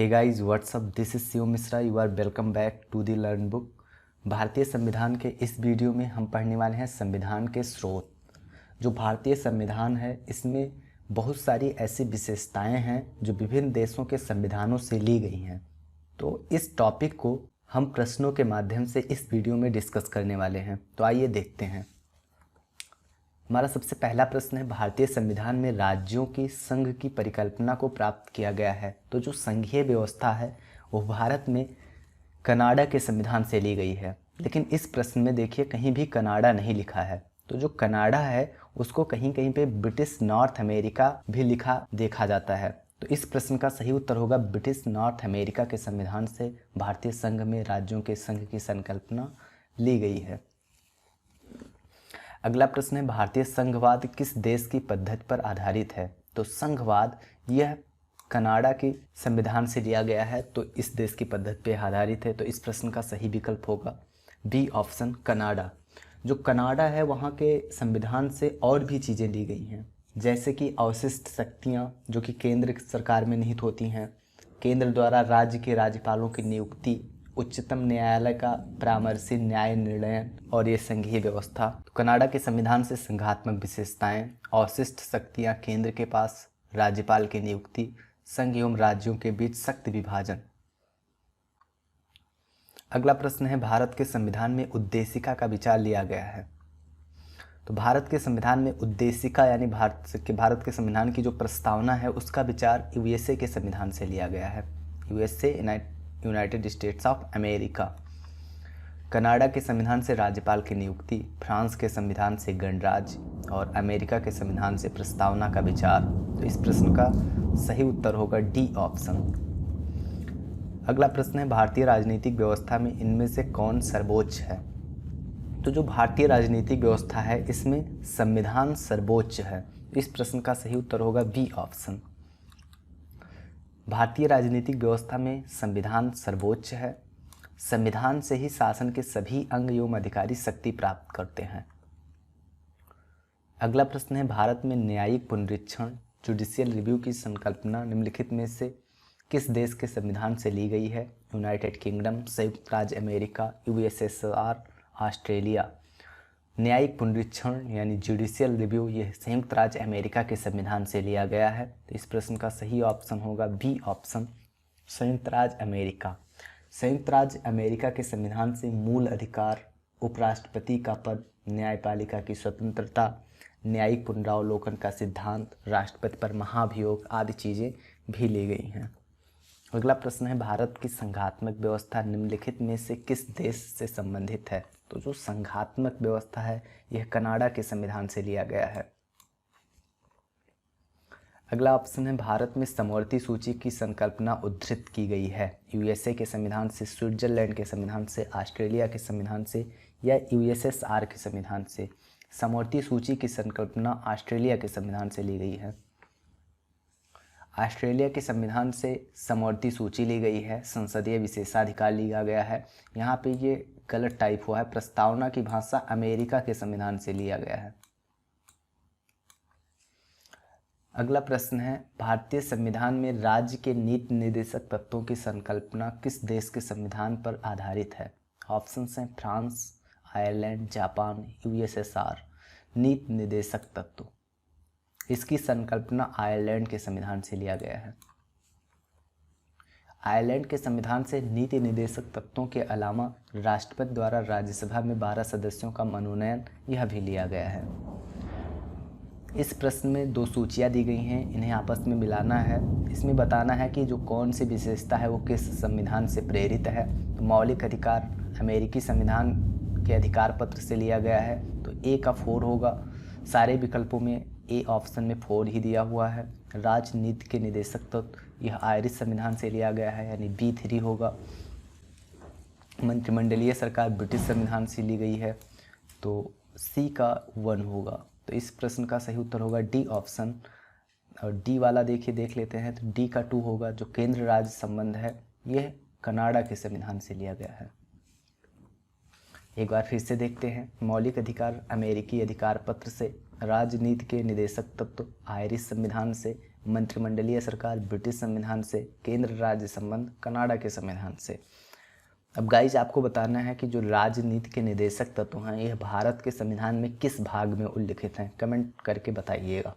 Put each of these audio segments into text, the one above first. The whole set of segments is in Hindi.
Hey guys what's up, this is Shiv Mishra. You are welcome back to the learn book. भारतीय संविधान के इस वीडियो में हम पढ़ने वाले हैं संविधान के स्रोत। जो भारतीय संविधान है इसमें बहुत सारी ऐसी विशेषताएं हैं जो विभिन्न देशों के संविधानों से ली गई हैं। तो इस टॉपिक को हम प्रश्नों के माध्यम से इस वीडियो में डिस्कस करने वाले हैं। तो आइए देखते हैं। हमारा सबसे पहला प्रश्न है, भारतीय संविधान में राज्यों की संघ की परिकल्पना को प्राप्त किया गया है। तो जो संघीय व्यवस्था है वो भारत में कनाडा के संविधान से ली गई है। लेकिन इस प्रश्न में देखिए कहीं भी कनाडा नहीं लिखा है। तो जो कनाडा है उसको कहीं कहीं पे ब्रिटिश नॉर्थ अमेरिका भी लिखा देखा जाता है। तो इस प्रश्न का सही उत्तर होगा ब्रिटिश नॉर्थ अमेरिका के संविधान से भारतीय संघ में राज्यों के संघ की संकल्पना ली गई है। अगला प्रश्न है, भारतीय संघवाद किस देश की पद्धति पर आधारित है। तो संघवाद यह कनाडा के संविधान से लिया गया है, तो इस देश की पद्धति पर आधारित है। तो इस प्रश्न का सही विकल्प होगा बी ऑप्शन कनाडा। जो कनाडा है वहाँ के संविधान से और भी चीज़ें ली गई हैं, जैसे कि अवशिष्ट शक्तियाँ जो कि केंद्र सरकार में निहित होती हैं, केंद्र द्वारा राज्य के राज्यपालों की नियुक्ति, उच्चतम न्यायालय का परामर्शी न्याय निर्णय और ये संघीय व्यवस्था। तो कनाडा के संविधान से संघात्मक विशेषताएं, अवशिष्ट शक्तियां केंद्र के पास, राज्यपाल की नियुक्ति, संघ एवं राज्यों के बीच सख्त विभाजन। अगला प्रश्न है, भारत के संविधान में उद्देशिका का विचार लिया गया है। तो भारत के संविधान में उद्देशिका यानी भारत के संविधान की जो प्रस्तावना है उसका विचार यूएसए के संविधान से लिया गया है। USA United states of America. Canada के संविधान से राज्यपाल की नियुक्ति, फ्रांस के संविधान से गणराज्य और अमेरिका के संविधान से प्रस्तावना का विचार। तो इस प्रश्न का सही उत्तर होगा डी ऑप्शन। अगला प्रश्न है, भारतीय राजनीतिक व्यवस्था में इनमें से कौन सर्वोच्च है। तो जो भारतीय राजनीतिक व्यवस्था है इसमें संविधान सर्वोच्च है। इस प्रश्न का सही उत्तर होगा बी ऑप्शन। भारतीय राजनीतिक व्यवस्था में संविधान सर्वोच्च है। संविधान से ही शासन के सभी अंग एवं अधिकारी शक्ति प्राप्त करते हैं। अगला प्रश्न है, भारत में न्यायिक पुनरीक्षण जुडिशियल रिव्यू की संकल्पना निम्नलिखित में से किस देश के संविधान से ली गई है। यूनाइटेड किंगडम, संयुक्त राज्य अमेरिका, यूएसएसआर, ऑस्ट्रेलिया। न्यायिक पुनरीक्षण यानी जुडिशियल रिव्यू यह संयुक्त राज्य अमेरिका के संविधान से लिया गया है। तो इस प्रश्न का सही ऑप्शन होगा बी ऑप्शन, संयुक्त राज्य अमेरिका। संयुक्त राज्य अमेरिका के संविधान से मूल अधिकार, उपराष्ट्रपति का पद, न्यायपालिका की स्वतंत्रता, न्यायिक पुनरावलोकन का सिद्धांत, राष्ट्रपति पर महाभियोग आदि चीज़ें भी ली गई हैं। अगला प्रश्न है, भारत की संघात्मक व्यवस्था निम्नलिखित में से किस देश से संबंधित है। तो जो संघात्मक व्यवस्था है यह कनाडा के संविधान से लिया गया है। अगला ऑप्शन है, भारत में समवर्ती सूची की संकल्पना उद्धृत की गई है। यूएसए के संविधान से, स्विट्जरलैंड के संविधान से, ऑस्ट्रेलिया के संविधान से या यूएसएसआर के संविधान से। समवर्ती सूची की संकल्पना ऑस्ट्रेलिया के संविधान से ली गई है। ऑस्ट्रेलिया के संविधान से समवर्ती सूची ली गई है, संसदीय विशेषाधिकार लिया गया है। यहाँ पे ये गलत टाइप हुआ है, प्रस्तावना की भाषा अमेरिका के संविधान से लिया गया है। अगला प्रश्न है, भारतीय संविधान में राज्य के नीति निर्देशक तत्वों की संकल्पना किस देश के संविधान पर आधारित है। ऑप्शंस हैं फ्रांस, आयरलैंड, जापान, यूएसएसआर। नीति निर्देशक तत्व, इसकी संकल्पना आयरलैंड के संविधान से लिया गया है। आयरलैंड के संविधान से नीति निर्देशक तत्वों के अलावा राष्ट्रपति द्वारा राज्यसभा में 12 सदस्यों का मनोनयन यह भी लिया गया है। इस प्रश्न में दो सूचियां दी गई हैं, इन्हें आपस में मिलाना है। इसमें बताना है कि जो कौन सी विशेषता है वो किस संविधान से प्रेरित है। तो मौलिक अधिकार अमेरिकी संविधान के अधिकार पत्र से लिया गया है, तो ए का 4 होगा। सारे विकल्पों में ए ऑप्शन में 4 ही दिया हुआ है। राजनीति के निदेशक तत्व यह आयरिश संविधान से लिया गया है, यानी B3 होगा। मंत्रिमंडलीय सरकार ब्रिटिश संविधान से ली गई है, तो सी का 1 होगा। तो इस प्रश्न का सही उत्तर होगा डी ऑप्शन। और डी वाला देख लेते हैं, तो डी का 2 होगा। जो केंद्र राज्य संबंध है यह कनाडा के संविधान से लिया गया है। एक बार फिर से देखते हैं, मौलिक अधिकार अमेरिकी अधिकार पत्र से, राजनीति के निदेशक तत्व आयरिश संविधान से, मंत्रिमंडलीय सरकार ब्रिटिश संविधान से, केंद्र राज्य संबंध कनाडा के संविधान से। अब गाइज आपको बताना है कि जो राजनीति के निदेशक तत्व हैं यह भारत के संविधान में किस भाग में उल्लिखित हैं, कमेंट करके बताइएगा।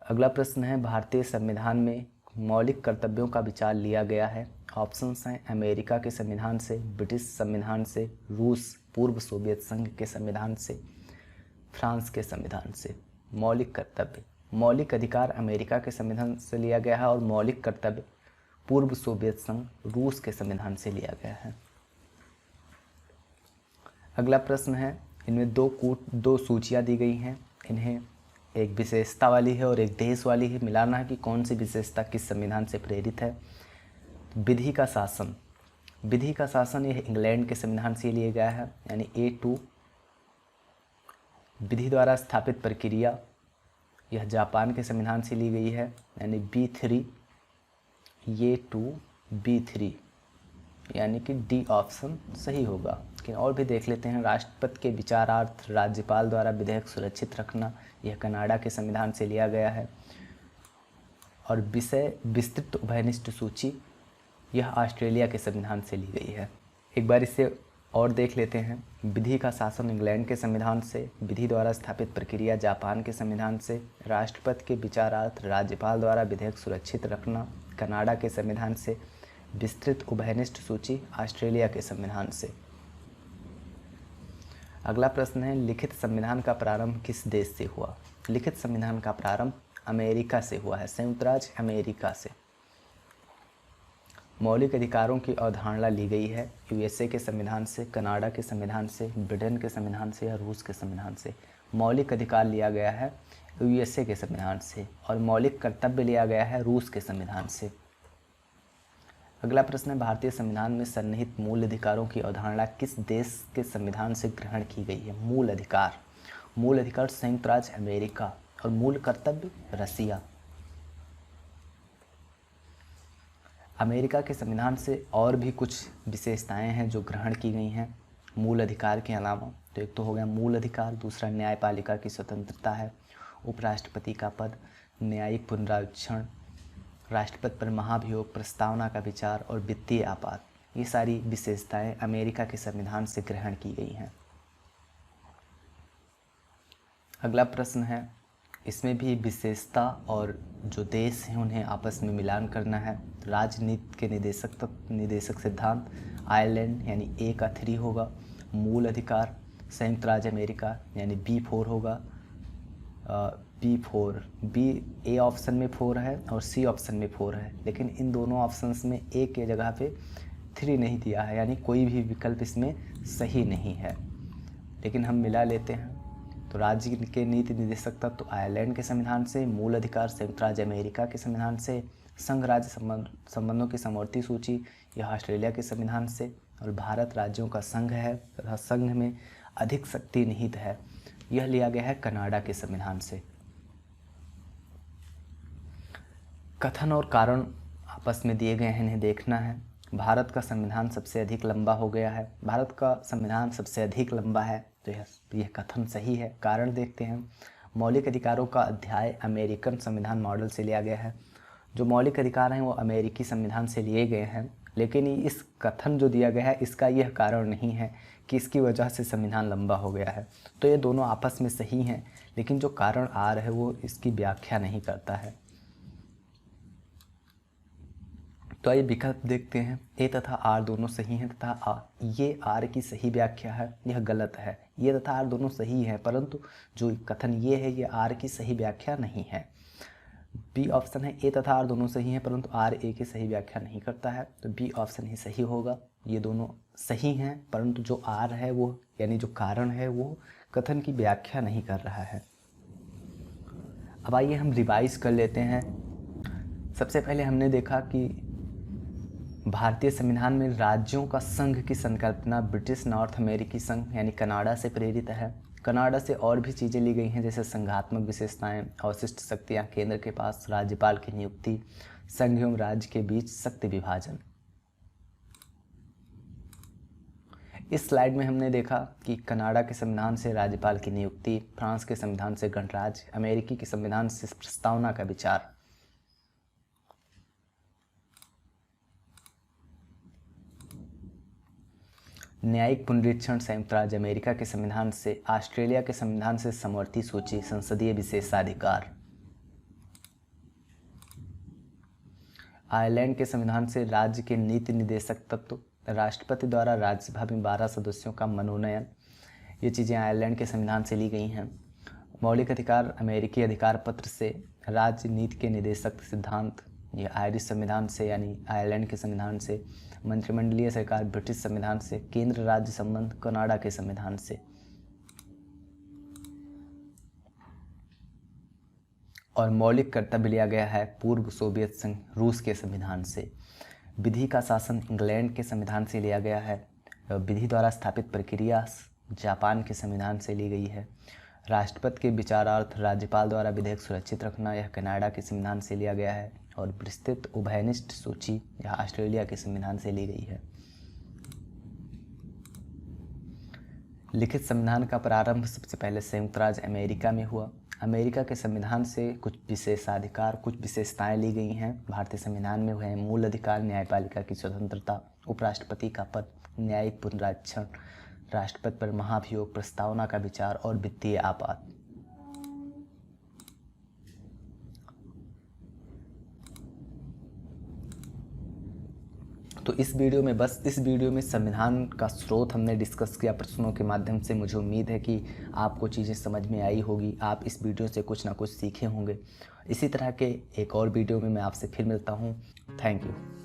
अगला प्रश्न है, भारतीय संविधान में मौलिक कर्तव्यों का विचार लिया गया है। ऑप्शंस हैं अमेरिका के संविधान से, ब्रिटिश संविधान से, रूस पूर्व सोवियत संघ के संविधान से, फ्रांस के संविधान से। मौलिक कर्तव्य, मौलिक अधिकार अमेरिका के संविधान से लिया गया है और मौलिक कर्तव्य पूर्व सोवियत संघ रूस के संविधान से लिया गया है। अगला प्रश्न है, इनमें दो सूचियाँ दी गई हैं, इन्हें एक विशेषता वाली है और एक देश वाली है, मिलाना है कि कौन सी विशेषता किस संविधान से प्रेरित है। विधि का शासन, विधि का शासन यह इंग्लैंड के संविधान से लिया गया है, यानी A2। विधि द्वारा स्थापित प्रक्रिया यह जापान के संविधान से ली गई है, यानी B3। ये 2 B3, यानी कि D ऑप्शन सही होगा। लेकिन और भी देख लेते हैं। राष्ट्रपति के विचारार्थ राज्यपाल द्वारा विधेयक सुरक्षित रखना, यह कनाडा के संविधान से लिया गया है। और विषय विस्तृत उभयनिष्ठ सूची, यह ऑस्ट्रेलिया के संविधान से ली गई है। एक बार इसे और देख लेते हैं। विधि का शासन इंग्लैंड के संविधान से, विधि द्वारा स्थापित प्रक्रिया जापान के संविधान से, राष्ट्रपति के विचारार्थ राज्यपाल द्वारा विधेयक सुरक्षित रखना कनाडा के संविधान से, विस्तृत उभयनिष्ठ सूची ऑस्ट्रेलिया के संविधान से। अगला प्रश्न है, लिखित संविधान का प्रारंभ किस देश से हुआ। लिखित संविधान का प्रारंभ अमेरिका से हुआ है, संयुक्त राज्य अमेरिका से। मौलिक अधिकारों की अवधारणा ली गई है USA के संविधान से, कनाडा के संविधान से, ब्रिटेन के संविधान से या रूस के संविधान से। मौलिक अधिकार लिया गया है USA के संविधान से और मौलिक कर्तव्य लिया गया है रूस के संविधान से। अगला प्रश्न है, भारतीय संविधान में सन्निहित मूल अधिकारों की अवधारणा किस देश के संविधान से ग्रहण की गई है। मूल अधिकार, मूल अधिकार संयुक्त राज्य अमेरिका और मूल कर्तव्य रसिया। अमेरिका के संविधान से और भी कुछ विशेषताएं हैं जो ग्रहण की गई हैं मूल अधिकार के अलावा। तो एक तो हो गया मूल अधिकार, दूसरा न्यायपालिका की स्वतंत्रता है, उपराष्ट्रपति का पद, न्यायिक पुनरीक्षण, राष्ट्रपति पर महाभियोग प्रस्तावना का विचार और वित्तीय आपात। ये सारी विशेषताएं अमेरिका के संविधान से ग्रहण की गई हैं। अगला प्रश्न है, इसमें भी विशेषता और जो देश हैं उन्हें आपस में मिलान करना है। राजनीति के निदेशक सिद्धांत आयरलैंड यानी A का 3 होगा। मूल अधिकार संयुक्त राज्य अमेरिका यानी B4 होगा। B A ऑप्शन में 4 है और C ऑप्शन में 4 है, लेकिन इन दोनों ऑप्शंस में A के जगह पे 3 नहीं दिया है, यानी कोई भी विकल्प इसमें सही नहीं है। लेकिन हम मिला लेते हैं। तो राज्य के नीति निदेशक तत्व आयरलैंड के संविधान से, मूल अधिकार संयुक्त राज्य अमेरिका के संविधान से, संघ राज्य संबंधों की समवर्ती सूची यह ऑस्ट्रेलिया के संविधान से, और भारत राज्यों का संघ है तथा संघ में अधिक शक्ति निहित है, यह लिया गया है कनाडा के संविधान से। कथन और कारण आपस में दिए गए हैं, इन्हें देखना है। भारत का संविधान सबसे अधिक लंबा हो गया है, भारत का संविधान सबसे अधिक लंबा है, तो यह कथन सही है। कारण देखते हैं। मौलिक अधिकारों का अध्याय अमेरिकन संविधान मॉडल से लिया गया है। जो मौलिक अधिकार हैं वो अमेरिकी संविधान से लिए गए हैं, लेकिन इस कथन जो दिया गया है इसका यह कारण नहीं है कि इसकी वजह से संविधान लंबा हो गया है। तो ये दोनों आपस में सही हैं, लेकिन जो कारण आर है वो इसकी व्याख्या नहीं करता है। तो आइए विकल्प देखते हैं। ए तथा आर दोनों सही हैं तथा ये आर की सही व्याख्या है, यह गलत है। ये तथा आर दोनों सही हैं, परंतु जो कथन ये है ये आर की सही व्याख्या नहीं है। बी ऑप्शन है, ए तथा आर दोनों सही हैं परंतु आर ए की सही व्याख्या नहीं करता है, तो बी ऑप्शन ही सही होगा। ये दोनों सही हैं, परंतु जो आर है वो यानी जो कारण है वो कथन की व्याख्या नहीं कर रहा है। अब आइए हम रिवाइज कर लेते हैं। सबसे पहले हमने देखा कि भारतीय संविधान में राज्यों का संघ की संकल्पना ब्रिटिश नॉर्थ अमेरिकी संघ यानी कनाडा से प्रेरित है। कनाडा से और भी चीज़ें ली गई हैं, जैसे संघात्मक विशेषताएं, अवशिष्ट शक्तियां केंद्र के पास, राज्यपाल की नियुक्ति, संघ एवं राज्य के बीच शक्ति विभाजन। इस स्लाइड में हमने देखा कि कनाडा के संविधान से राज्यपाल की नियुक्ति, फ्रांस के संविधान से गणराज्य, अमेरिकी के संविधान से प्रस्तावना का विचार। न्यायिक पुनरीक्षण संयुक्त राज्य अमेरिका के संविधान से, ऑस्ट्रेलिया के संविधान से समवर्ती सूची, संसदीय विशेषाधिकार। आयरलैंड के संविधान से राज्य के नीति निर्देशक तत्व, राष्ट्रपति द्वारा राज्यसभा में 12 सदस्यों का मनोनयन। ये चीज़ें आयरलैंड के संविधान से ली गई हैं। मौलिक अधिकार अमेरिकी अधिकार पत्र से, राज्य नीति के निर्देशक सिद्धांत ये आयरिश संविधान से यानी आयरलैंड के संविधान से। मंत्रिमंडलीय सरकार ब्रिटिश संविधान से। केंद्र राज्य संबंध कनाडा के संविधान से। और मौलिक कर्तव्य लिया गया है पूर्व सोवियत संघ रूस के संविधान से। विधि का शासन इंग्लैंड के संविधान से लिया गया है। विधि द्वारा स्थापित प्रक्रिया जापान के संविधान से ली गई है। राष्ट्रपति के विचारार्थ राज्यपाल द्वारा विधेयक सुरक्षित रखना यह कनाडा के संविधान से लिया गया है। और विस्तृत उभयनिष्ठ सूची यह ऑस्ट्रेलिया के संविधान से ली गई है। लिखित संविधान का प्रारंभ सबसे पहले संयुक्त राज्य अमेरिका में हुआ। अमेरिका के संविधान से कुछ विशेषाधिकार, कुछ विशेषताएं ली गई हैं। भारतीय संविधान में हुए मूल अधिकार, न्यायपालिका की स्वतंत्रता, उपराष्ट्रपति का पद, न्यायिक पुनरीक्षण, राष्ट्रपति पर महाभियोग, प्रस्तावना का विचार और वित्तीय आपात। तो इस वीडियो में संविधान का स्रोत हमने डिस्कस किया प्रश्नों के माध्यम से। मुझे उम्मीद है कि आपको चीज़ें समझ में आई होगी, आप इस वीडियो से कुछ ना कुछ सीखे होंगे। इसी तरह के एक और वीडियो में मैं आपसे फिर मिलता हूँ। Thank you.